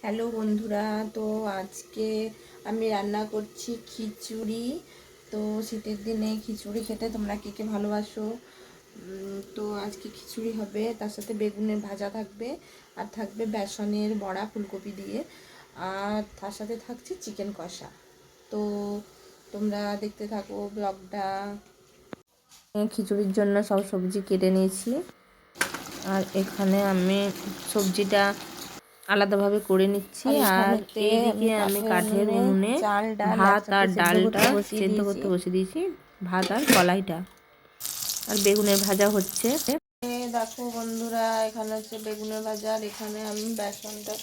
Hello বন্ধুরা, তো আজকে আমি রান্না করছি খিচুড়ি। তো শীতের দিনে খিচুড়ি খেতে তোমরা কে কে ভালোবাসো। তো আজকে খিচুড়ি হবে, তার সাথে বেগুনের ভাজা থাকবে, আর থাকবে বেসনের বড়া ফুলকপি দিয়ে, আর তার সাথে থাকছে চিকেন কষা। তো তোমরা দেখতে থাকো ব্লগটা। খিচুড়ির জন্য সব সবজি কেটে নিয়েছি, আর এখানে আমি সবজিটা আলাদাভাবে করে নিচ্ছি। আর এইদিকে আমি কাঠের উনুনে ভাত আর ডালটা সেদ্ধ করতে বসে দিয়েছি, ভাত আর কলাইটা, আর বেগুনের ভাজা হচ্ছে। দেখো বন্ধুরা, এখানে হচ্ছে বেগুনের ভাজা, আর এখানে আমি বেসনটা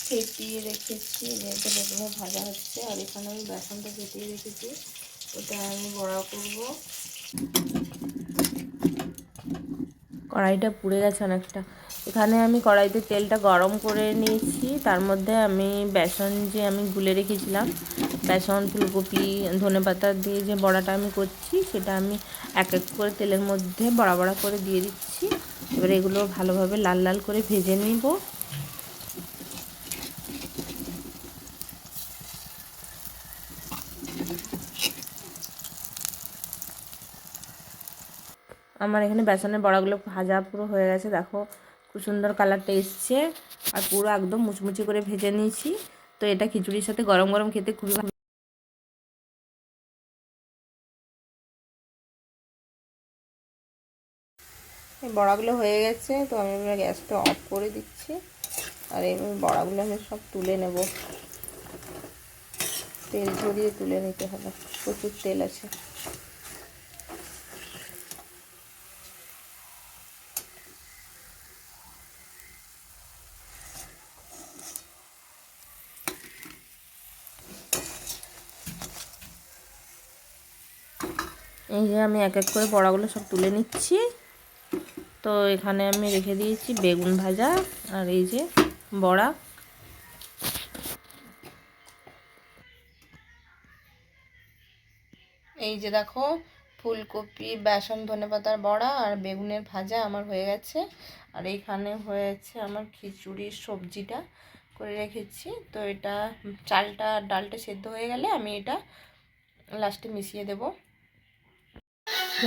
ফেটিয়ে রেখেছি, যেহেতু বেগুনের ভাজা হচ্ছে। আর এখানে আমি বেসনটা ফেটিয়ে রেখেছি, ওটা আমি বড়া করব। কড়াইটা পুড়ে গেছে অনেকটা। এখানে আমি কড়াইতে তেলটা গরম করে নিয়েছি, তার মধ্যে আমি বেসন যে আমি গুলে রেখেছিলাম, বেসন ফুলকপি ধনেপাতা দিয়ে যে বড়াটা আমি করছি, সেটা আমি এক এক করে তেলের মধ্যে বড়া বড়া করে দিয়ে দিচ্ছি। এবার এগুলো ভালোভাবে লাল লাল করে ভেজে নিব। আমার এখানে বেসনের বড়াগুলো ভাজা পুরো হয়ে গেছে, দেখো খুব সুন্দর কালারটা এসছে, আর পুরো একদম মুচমুচি করে ভেজে নিয়েছি। তো এটা খিচুড়ির সাথে গরম গরম খেতে খুবই ভালো। এই বড়াগুলো হয়ে গেছে, তো আমি এবার গ্যাসটা অফ করে দিচ্ছি। আর এইভাবে বড়াগুলো আমি সব তুলে নেব, তেল ঝরিয়ে তুলে নিতে হবে, প্রচুর তেল আছে। এই যে আমি এক এক করে বড়াগুলো সব তুলে নিচ্ছি। তো এখানে আমি রেখে দিয়েছি বেগুন ভাজা, আর এই যে বড়া। এই যে দেখো, ফুলকপি বেসন ধনেপাতার বড়া আর বেগুনের ভাজা আমার হয়ে গেছে। আর এইখানে হয়েছে আমার খিচুড়ির সবজিটা করে রেখেছি। তো এটা চালটা ডালটা সেদ্ধ হয়ে গেলে আমি এটা লাস্টে মিশিয়ে দেব।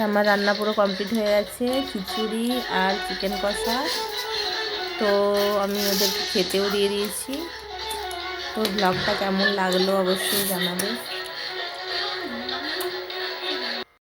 আমার রান্না পুরো কমপ্লিট হয়ে গেছে, খিচুড়ি আর চিকেন কষা। তো আমি ওদেরকে খেতেও দিয়ে দিয়েছি। তো ব্লগটা কেমন লাগলো অবশ্যই জানাবে।